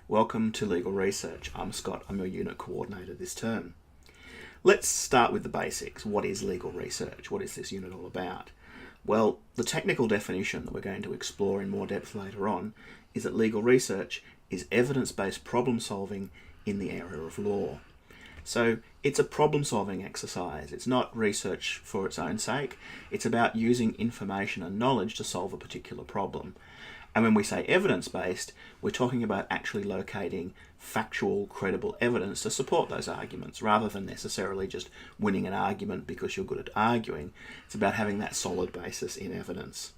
Welcome to Legal Research. I'm Scott, I'm your unit coordinator this term. Let's start with the basics. What is legal research? What is this unit all about? Well, the technical definition that we're going to explore in more depth later on is that legal research is evidence-based problem solving in the area of law. So it's a problem-solving exercise. It's not research for its own sake. It's about using information and knowledge to solve a particular problem. And when we say evidence-based, we're talking about actually locating factual, credible evidence to support those arguments, rather than necessarily just winning an argument because you're good at arguing. It's about having that solid basis in evidence.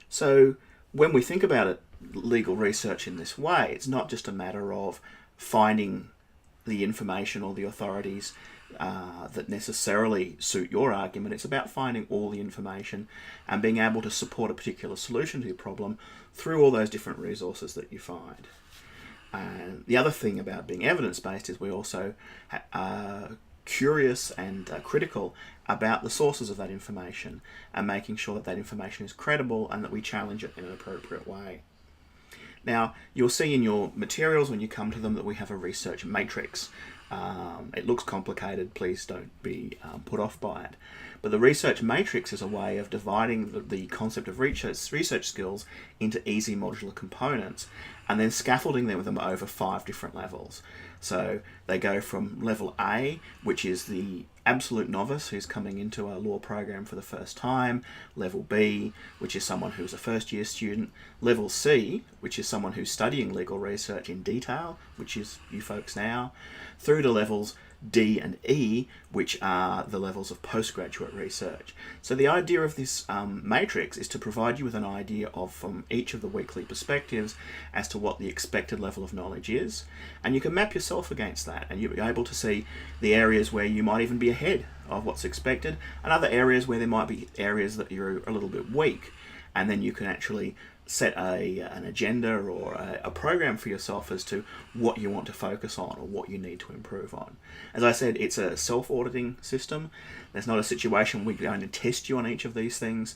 So when we think about it, legal research in this way, it's not just a matter of finding the information or the authorities that necessarily suit your argument. It's about finding all the information and being able to support a particular solution to your problem through all those different resources that you find. And the other thing about being evidence-based is we also are curious and critical about the sources of that information and making sure that that information is credible and that we challenge it in an appropriate way. Now, you'll see in your materials when you come to them that we have a research matrix. It looks complicated, please don't be put off by it. But the research matrix is a way of dividing the concept of research skills into easy modular components and then scaffolding them over 5 different levels. So they go from level A, which is the absolute novice who's coming into a law program for the first time, level B, which is someone who's a first year student, level C, which is someone who's studying legal research in detail, which is you folks now, through to levels D and E, which are the levels of postgraduate research. So the idea of this matrix is to provide you with an idea of, from each of the weekly perspectives, as to what the expected level of knowledge is, and you can map yourself against that, and you'll be able to see the areas where you might even be ahead of what's expected, and other areas where there might be areas that you're a little bit weak, and then you can actually set an agenda or a program for yourself as to what you want to focus on or what you need to improve on. As I said, it's a self-auditing system. There's not a situation we're going to test you on each of these things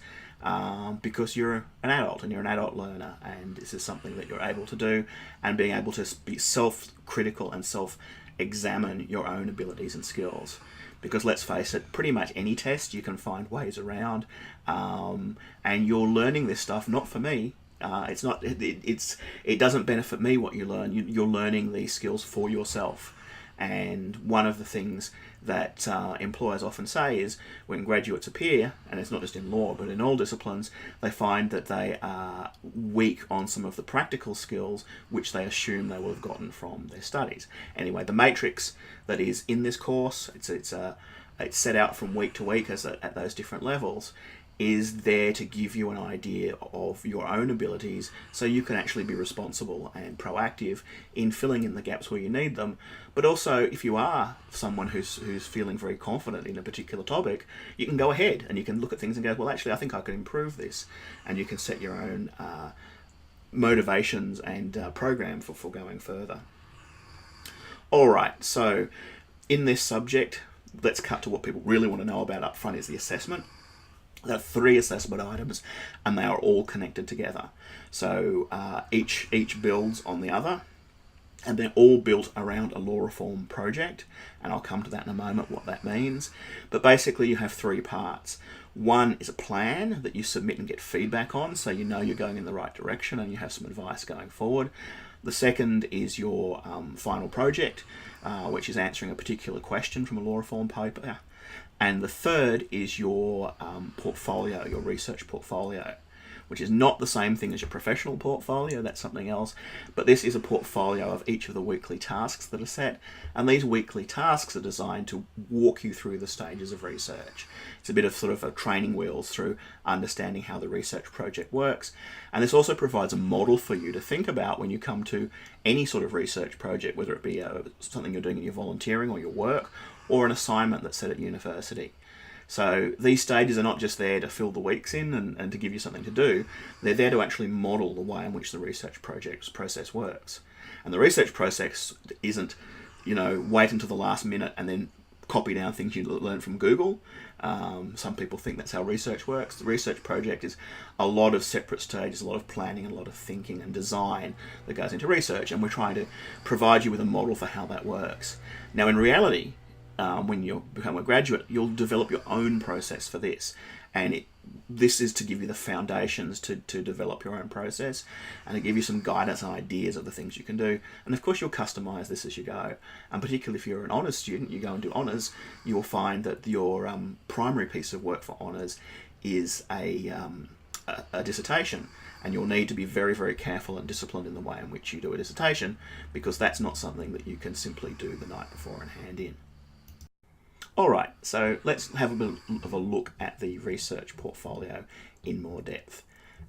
because you're an adult and you're an adult learner, and this is something that you're able to do, and being able to be self-critical and self-examine your own abilities and skills. Because let's face it, pretty much any test you can find ways around, and you're learning this stuff not for me. It doesn't benefit me what you learn. You're learning these skills for yourself. And one of the things that employers often say is when graduates appear, and it's not just in law but in all disciplines, they find that they are weak on some of the practical skills which they assume they will have gotten from their studies. Anyway, the matrix that is in this course, it's set out from week to week at those different levels, is there to give you an idea of your own abilities so you can actually be responsible and proactive in filling in the gaps where you need them. But also, if you are someone who's feeling very confident in a particular topic, you can go ahead and you can look at things and go, well, actually, I think I could improve this. And you can set your own motivations and program for going further. All right, so in this subject, let's cut to what people really want to know about up front is the assessment. There are 3 assessment items, and they are all connected together. So each builds on the other, and they're all built around a law reform project, and I'll come to that in a moment, what that means. But basically you have 3 parts. One is a plan that you submit and get feedback on, so you know you're going in the right direction and you have some advice going forward. The second is your final project, which is answering a particular question from a law reform paper. And the third is your portfolio, your research portfolio, which is not the same thing as your professional portfolio, that's something else, but this is a portfolio of each of the weekly tasks that are set, and these weekly tasks are designed to walk you through the stages of research. It's a bit of sort of a training wheels through understanding how the research project works, and this also provides a model for you to think about when you come to any sort of research project, whether it be something you're doing in your volunteering or your work, or an assignment that's set at university. So these stages are not just there to fill the weeks in and to give you something to do, they're there to actually model the way in which the research process works. And the research process isn't, wait until the last minute and then copy down things you learn from Google. Some people think that's how research works. The research project is a lot of separate stages, a lot of planning, a lot of thinking and design that goes into research, and we're trying to provide you with a model for how that works. Now, in reality, when you become a graduate, you'll develop your own process for this, and this is to give you the foundations to develop your own process, and to give you some guidance and ideas of the things you can do. And of course, you'll customize this as you go. And particularly if you're an honours student, you go and do honours, you'll find that your primary piece of work for honours is a dissertation. And you'll need to be very, very careful and disciplined in the way in which you do a dissertation, because that's not something that you can simply do the night before and hand in. Alright, so let's have a bit of a look at the research portfolio in more depth.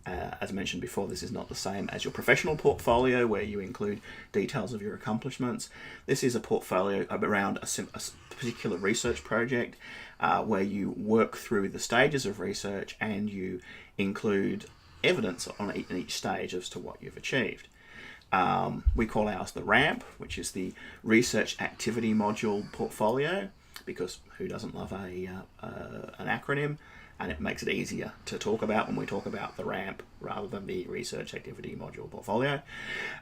As mentioned before, this is not the same as your professional portfolio where you include details of your accomplishments. This is a portfolio around a particular research project where you work through the stages of research and you include evidence in each stage as to what you've achieved. We call ours the RAMP, which is the Research Activity Module Portfolio, because who doesn't love an acronym, and it makes it easier to talk about when we talk about the RAMP rather than the Research Activity Module Portfolio.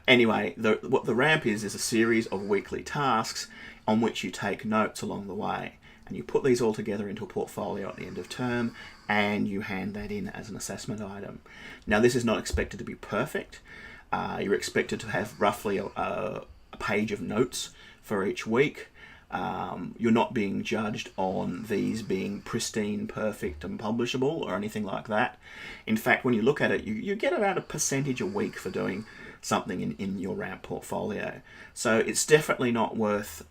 Anyway, what the RAMP is a series of weekly tasks on which you take notes along the way, and you put these all together into a portfolio at the end of term, and you hand that in as an assessment item. Now, this is not expected to be perfect. You're expected to have roughly a page of notes for each week. You're not being judged on these being pristine, perfect and publishable or anything like that. In fact, when you look at it, you get around a percentage a week for doing something in your RAMP portfolio. So it's definitely not worth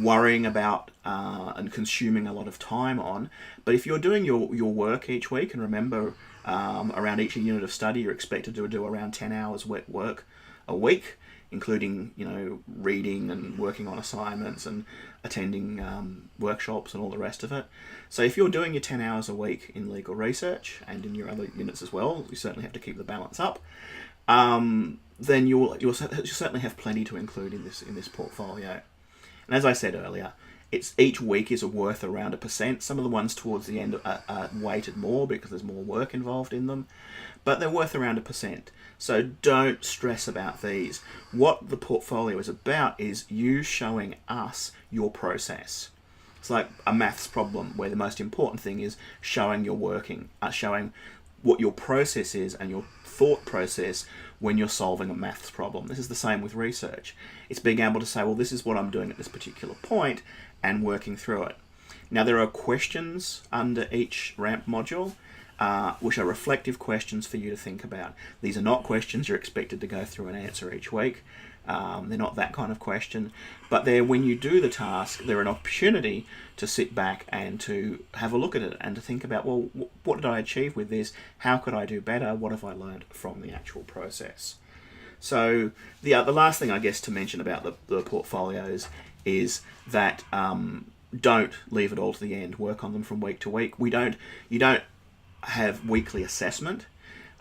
worrying about and consuming a lot of time on. But if you're doing your work each week, and remember, around each unit of study, you're expected to do around 10 hours work a week, including, reading and working on assignments and attending workshops and all the rest of it. So if you're doing your 10 hours a week in legal research and in your other units as well, you certainly have to keep the balance up, then you'll certainly have plenty to include in this portfolio. And as I said earlier, each week is worth around 1%. Some of the ones towards the end are weighted more because there's more work involved in them, but they're worth around 1%. So don't stress about these. What the portfolio is about is you showing us your process. It's like a maths problem where the most important thing is showing your working, showing what your process is and your thought process when you're solving a maths problem. This is the same with research. It's being able to say, well, this is what I'm doing at this particular point and working through it. Now, there are questions under each RAMP module, which are reflective questions for you to think about. These are not questions you're expected to go through and answer each week. They're not that kind of question, but when you do the task, they're an opportunity to sit back and to have a look at it and to think about, well, what did I achieve with this? How could I do better? What have I learned from the actual process? So the last thing I guess to mention about the portfolios is that don't leave it all to the end. Work on them from week to week. You don't have weekly assessment.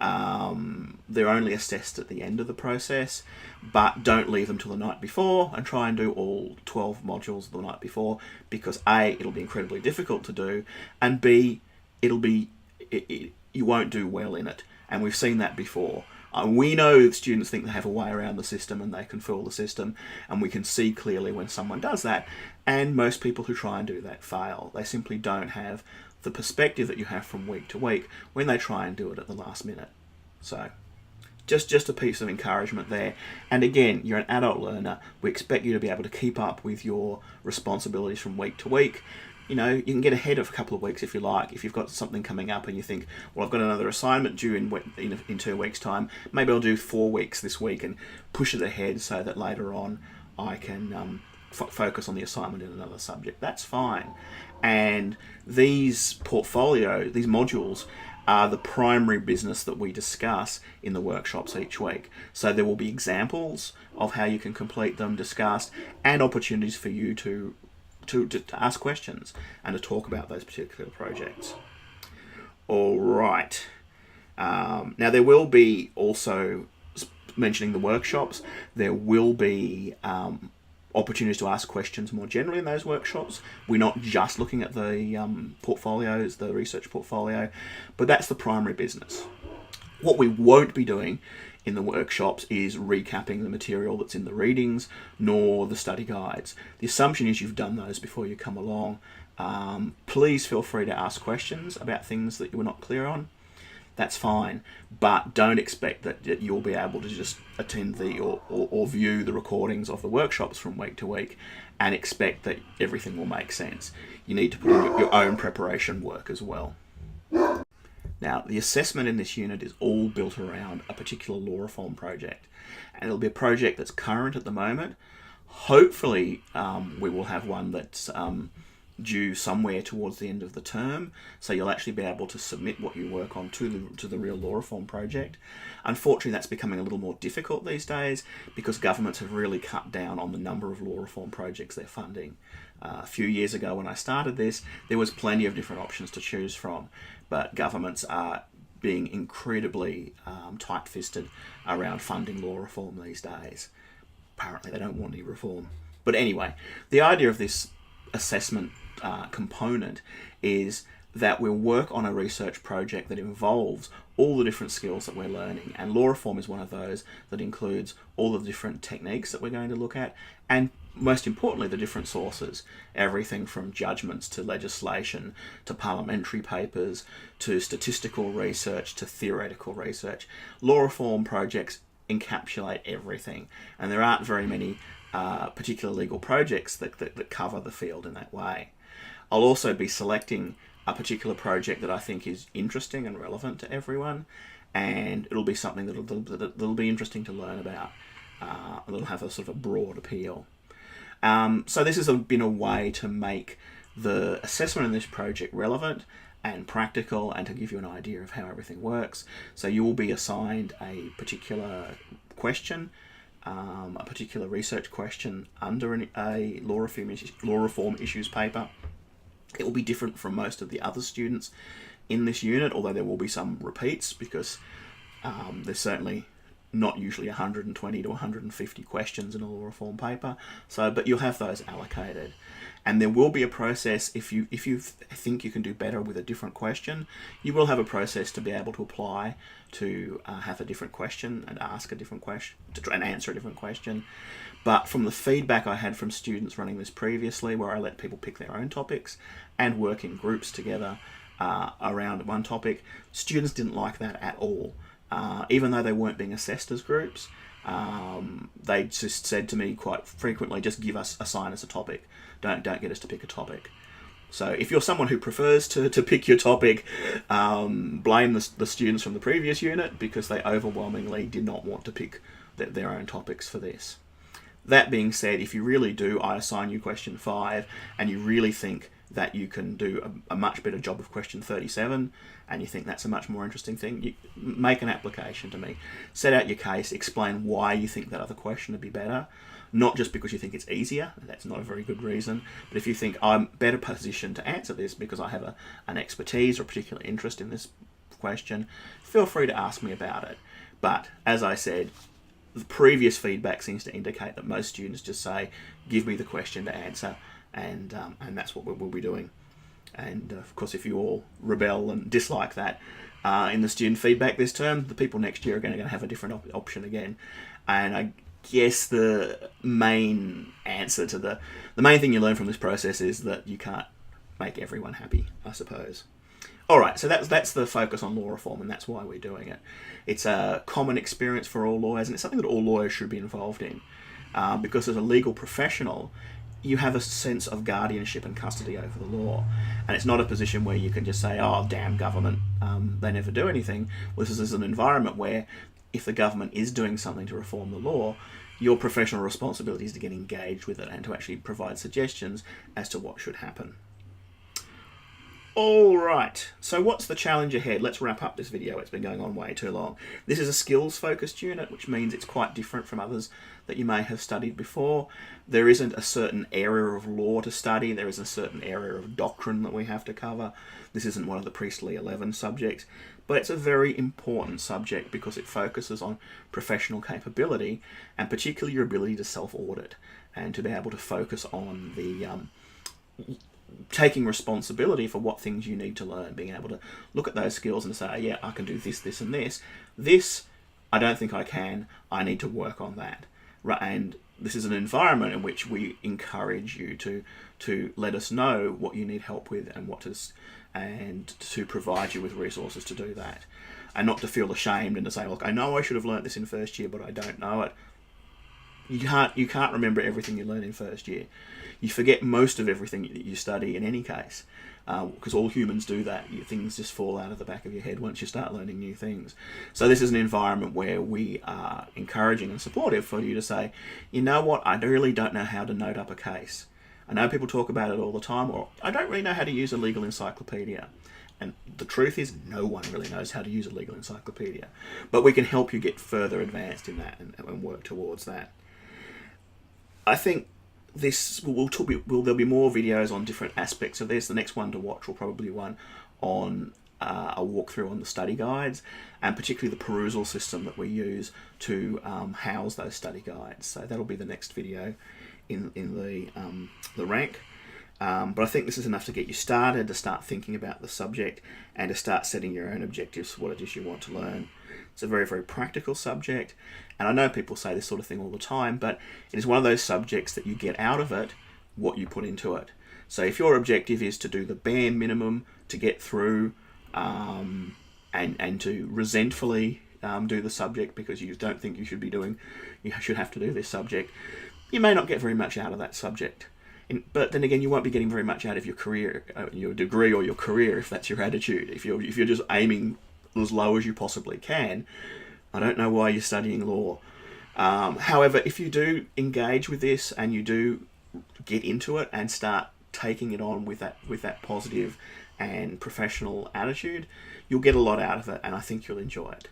They're only assessed at the end of the process, but don't leave them till the night before and try and do all 12 modules the night before, because A, it'll be incredibly difficult to do, and B, you won't do well in it. And we've seen that before. We know students think they have a way around the system and they can fool the system, and we can see clearly when someone does that, and most people who try and do that fail. They simply don't have the perspective that you have from week to week when they try and do it at the last minute. So just a piece of encouragement there. And again, you're an adult learner. We expect you to be able to keep up with your responsibilities from week to week. You can get ahead of a couple of weeks if you like. If you've got something coming up and you think, well, I've got another assignment due in 2 weeks' time, maybe I'll do 4 weeks this week and push it ahead so that later on I can focus on the assignment in another subject. That's fine. And these modules are the primary business that we discuss in the workshops each week. So there will be examples of how you can complete them discussed, and opportunities for you to ask questions and to talk about those particular projects. All right. Now there will be also, mentioning the workshops, there will be opportunities to ask questions more generally in those workshops. We're not just looking at the portfolios, the research portfolio, but that's the primary business. What we won't be doing in the workshops is recapping the material that's in the readings, nor the study guides. The assumption is you've done those before you come along. Please feel free to ask questions about things that you were not clear on. That's fine, but don't expect that you'll be able to just attend or view the recordings of the workshops from week to week and expect that everything will make sense. You need to put in your own preparation work as well. Now, the assessment in this unit is all built around a particular law reform project, and it'll be a project that's current at the moment. Hopefully, we will have one that's due somewhere towards the end of the term, so you'll actually be able to submit what you work on to the real law reform project. Unfortunately, that's becoming a little more difficult these days because governments have really cut down on the number of law reform projects they're funding. A few years ago when I started this, there was plenty of different options to choose from, but governments are being incredibly tight-fisted around funding law reform these days. Apparently they don't want any reform. But anyway, the idea of this assessment component is that we'll work on a research project that involves all the different skills that we're learning, and law reform is one of those that includes all the different techniques that we're going to look at, and most importantly the different sources, everything from judgments to legislation to parliamentary papers to statistical research to theoretical research. Law reform projects encapsulate everything, and there aren't very many particular legal projects that cover the field in that way. I'll also be selecting a particular project that I think is interesting and relevant to everyone, and it'll be something that'll be interesting to learn about. It'll have a sort of a broad appeal. So this has been a way to make the assessment in this project relevant and practical, and to give you an idea of how everything works. So you will be assigned a particular question, a particular research question under a law reform issues paper. It will be different from most of the other students in this unit, although there will be some repeats because there's certainly not usually 120 to 150 questions in a law reform paper. But you'll have those allocated. And there will be a process, if you think you can do better with a different question, you will have a process to be able to apply to have a different question and ask a different question, to try and answer a different question. But from the feedback I had from students running this previously, where I let people pick their own topics and work in groups together around one topic, students didn't like that at all. Even though they weren't being assessed as groups, they just said to me quite frequently, just assign us a topic. Don't get us to pick a topic. So if you're someone who prefers to pick your topic, blame the students from the previous unit because they overwhelmingly did not want to pick their own topics for this. That being said, if you really do, I assign you question 5 and you really think that you can do a much better job of question 37 and you think that's a much more interesting thing, you make an application to me. Set out your case, explain why you think that other question would be better, not just because you think it's easier, that's not a very good reason, but if you think I'm better positioned to answer this because I have an expertise or a particular interest in this question, feel free to ask me about it. But as I said, the previous feedback seems to indicate that most students just say, give me the question to answer, and that's what we'll be doing. And of course, if you all rebel and dislike that in the student feedback this term, the people next year are going to have a different option again. And I guess the main answer to the main thing you learn from this process is that you can't make everyone happy, I suppose. All right, so that's the focus on law reform, and that's why we're doing it. It's a common experience for all lawyers, and it's something that all lawyers should be involved in, because as a legal professional, you have a sense of guardianship and custody over the law, and it's not a position where you can just say, oh, damn government, they never do anything. Well, this is an environment where if the government is doing something to reform the law, your professional responsibility is to get engaged with it and to actually provide suggestions as to what should happen. All right, so what's the challenge ahead? Let's wrap up this video. It's been going on way too long. This is a skills-focused unit, which means it's quite different from others that you may have studied before. There isn't a certain area of law to study. There isn't a certain area of doctrine that we have to cover. This isn't one of the priestly 11 subjects, but it's a very important subject because it focuses on professional capability and particularly your ability to self-audit and to be able to focus on the taking responsibility for what things you need to learn, being able to look at those skills and say, yeah, I can do this, this, and this. This, I don't think I can. I need to work on that. Right? And this is an environment in which we encourage you to let us know what you need help with and to provide you with resources to do that. And not to feel ashamed and to say, look, I know I should have learnt this in first year, but I don't know it. You can't remember everything you learn in first year. You forget most of everything that you study in any case, because all humans do that. Things just fall out of the back of your head once you start learning new things. So this is an environment where we are encouraging and supportive for you to say, you know what, I really don't know how to note up a case. I know people talk about it all the time, or I don't really know how to use a legal encyclopedia. And the truth is, no one really knows how to use a legal encyclopedia. But we can help you get further advanced in that and work towards that. I think there'll be more videos on different aspects of this. The next one to watch will probably be one on a walkthrough on the study guides, and particularly the perusal system that we use to house those study guides. So that'll be the next video in the rank. But I think this is enough to get you started, to start thinking about the subject, and to start setting your own objectives for what it is you want to learn. It's a very, very practical subject, and I know people say this sort of thing all the time, but it is one of those subjects that you get out of it what you put into it. So if your objective is to do the bare minimum to get through and to resentfully do the subject because you don't think you should have to do this subject, you may not get very much out of that subject. But then again, you won't be getting very much out of your career, your degree or your career, if that's your attitude. If you're just aiming as low as you possibly can, I don't know why you're studying law. However, if you do engage with this and you do get into it and start taking it on with that positive and professional attitude, you'll get a lot out of it, and I think you'll enjoy it.